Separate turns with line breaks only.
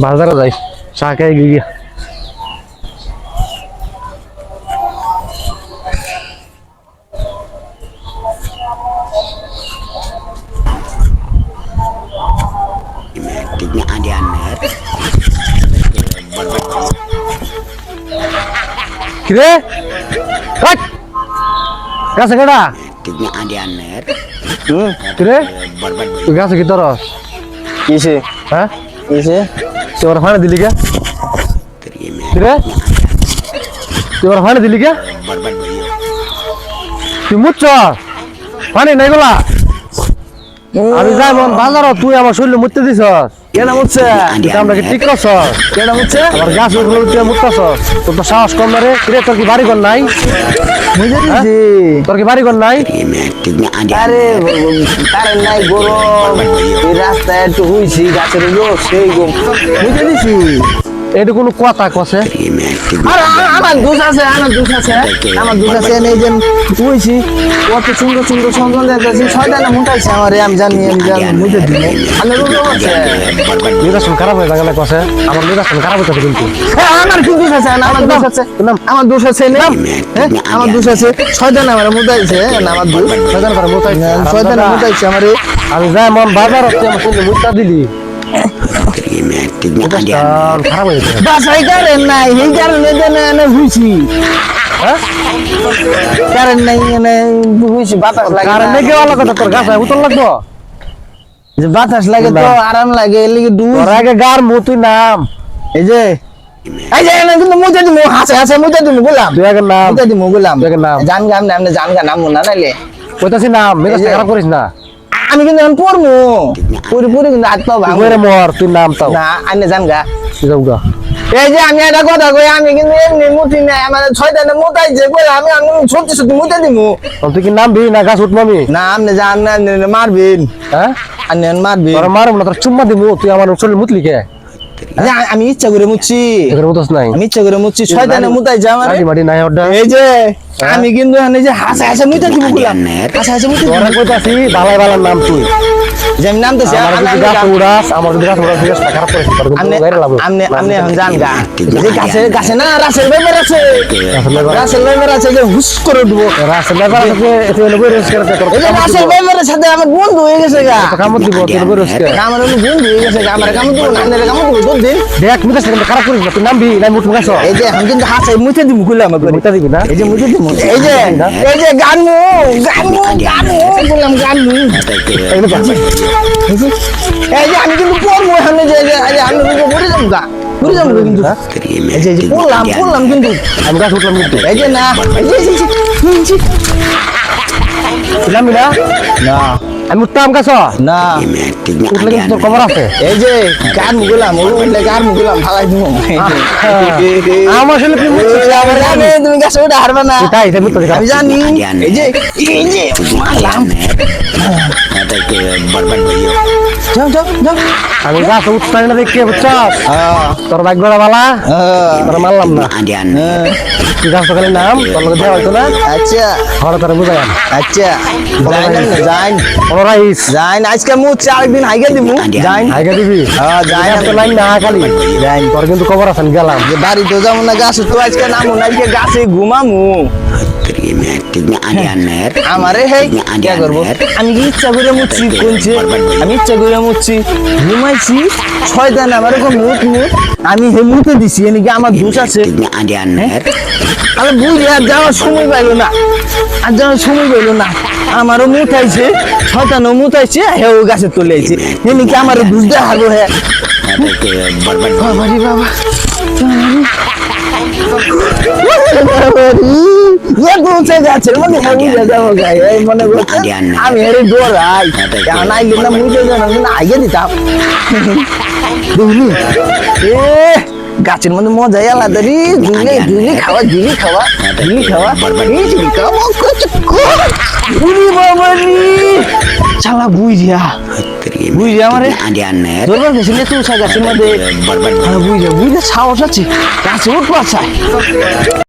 বাজারে যাই চা খাই গিয়া কিরে গাছে কেডা কিরে তুই গাছে কি তরস
কিসে
হ্যাঁ
কিসে
তুই ওরা ফানে দিলি কে কিরে তুই ওরা ফানে দিলি কে তুই মুচ্ছ পানি নাই গোলা আমি যাই মন বাজার তুই আমার শরীরে মুততে দিছস
কেডা মুচ্ছে
আমরা কি ঠিক করছ
কেডা মুচ্ছে
আমার গাছ উঠে উঠে মুততাছ তোর তো সাহস কম না রে কিরে তোর কি বাড়ি ঘর নাই
বুঝে দিছি
তোর কি বাড়ি ঘর নাই
আরে কারেন্ট নাই গরম এই রাস্তায় একটু হইছি গাছের লোক সেই গো বুঝে দিছি
এটা কোনো কথা কছে
আরে আমার দোষ আছে আমার দোষ আছে এই যে হইছি কত সুন্দর সুন্দর সন্তান দেখতেছি ছয়টা মোটাইছে আমারে আমি জানি বুঝে দিই আমি রোগ আছে
নির্বাচন খারাপ হয়ে গেলে কছে আমার নির্বাচন খারাপ হতে কিন্তু
আমার কি দোষ আছে আমার দোষ আছে না আমার দোষ আছে ছয়জন আমার মোটাইছে না আমার দোষ
ছয়জন করে মোটাইছে
ছয়জন মোটাইছে আমারে
আমি যাই মন বাজার হচ্ছে আমার সঙ্গে মুটটা দিলি খারাপ হয়ে গেছে
বাসাই কারেন্ট নাই এই কারণে এনে হইছি
হ্যাঁ
কারেন্ট নাই এনে হইছি বাতাস লাগে
কারণ নাকি ভালো কথা তোর গাছ উতল লাগবো
যে বাতাস লাগে তো আরাম লাগে এর লাগি দূর
তোর আগে গার মুতুই নাম
এই যে এনে কিন্তু মুজে দিমু হাসে মুজে দিমু বললাম
তুই আগে নাম
মুজে দিমু বললাম
তুই আগে নাম
জান গাম নাম জান গা নাম না নাইলে
কইতাছি নাম মেজাজ খারাপ করিস না
আমি কিন্তু এখন পড়মু পুরি কিন্তু হাত পা ভাঙবো
তুই মর তুই নাম তাও
না আইনে জান গা
তুই যাও গা
এই যে আমি একটা কথা কই আমি কিন্তু এমনি মুতি নাই আমার ছয়টা মুতাইছে কই আমি সত্যি সত্যি মুতে দিমু
তুই কি নাম না গাছ উঠবো আমি
না আপনি জান না মারবেন
হ্যাঁ
আপনি মারবেন
তোর মারব না তোর চুম্মা দিব তুই আমার শরীর মুতলি কে
আমি ইচ্ছা করে মুচ্ছি
এখানে মুতস নাই
আমি ইচ্ছা করে মুচ্ছি ছয়টা মুতাইছে আমার
মাটি মাটি নাই ওটা
এই যে আমি কিন্তু এখানে যে হাসে মুতে দিব বললাম হাসে মুতে
তোরা কইতাছি বালাই বালার নাম তুই
যে আমি নামতেছি
আমার যদি গাছ উড়াস আমার যদি গাছ উড়াস জিজ্ঞাসা খারাপ করিস তোর কিন্তু গাইরে লাভ
আপনি এখন জান গা যে গাছে না রাসেল বেবার আছে রাসেল বেবার আছে যে হুস করে দিব
রাসেল বেবার আছে এতে লগে রেস করতে তোর
এই যে রাসেল বেবারের সাথে আমার বন্ধু হয়ে গেছে গা
কামত দিব তোর লগে রেস করে
আমার বন্ধু হয়ে গেছে গা আমার কামত দিব না আপনার কামত দিব দুই দিন
দেখ মুতে সেটা খারাপ করিস না তুই নাম নাই মুত গাছ
এই যে আমি কিন্তু হাসে মুতে দিব কইলাম আমার
মুতে দিবি না
এই যে মুতে দিব এই যে গানু বললাম গানু এই যে আমি কিন্তু পড়বো এখানে যে আমি কিন্তু পড়ে যাবো গা পড়ে যাবো কিন্তু এই যে পড়লাম কিন্তু
আমি গাছ উঠলাম কিন্তু
এই যে না এই যে
ছিলাম না
না
আমি উঠতাম গাছ
না
উঠলে কিন্তু তোর খবর আছে
এই যে গান মুগলাম উঠলে গান মুগলাম ফালাই দিব
আমার আসলে কি
তুমি গাছে উঠে হারবে না
তাই এটা মুতে
আমি জানি এই যে মারলাম যাও
আমি গাছ উঠতাম না দেখে বুঝছস তোর ভাগ্যটা বালা তোর মারলাম না তুই গাছ তো খালি নাম তোর লগে দেওয়া হইতো না
আচ্ছা
ঘরে তোর বুঝাই
আচ্ছা যাইন
রাইস
যাইন আজকে মু 4 দিন আগে দিমু যাইন
আগে দিবি
যাইন
তো লাইন না খালি
যাইন
তোর কিন্তু খবর আছে গেলাম
যে বাড়ি তো যাবো না গাছ তো আজকে নামু না আজকে গাছে ঘুমামু আমারে হেই কি করব আমি কি ইচ্ছা করে মুচ্ছি কোনছে আমি ইচ্ছা করে মুচ্ছি ঘুমাইছি 6 দিন আমার এরকম মুত আমি হে মুতে দিছি এনিকে আমার দোষ আছে আমি বুঝি আর যাওয়ার সময় পাইলো না আমারও মুতাইছে 6টা মুতাইছে হে ও গাছে তুলে আইছে এনিকে আমার দোষ দেখাবো হে বাবা গাছের মধ্যে মনে করছে আমি হেরে ডরাই আইলে না মুজে আগে দিতাম বুঝলি গাছের মধ্যে মজাই আলাদা রে ঝুলি খাওয়া চালা বুঝিয়া আমারে ধরবার গেছিল তুষা গাছের মধ্যে বুঝিয়া সাহস আছে গাছে উঠবা চাই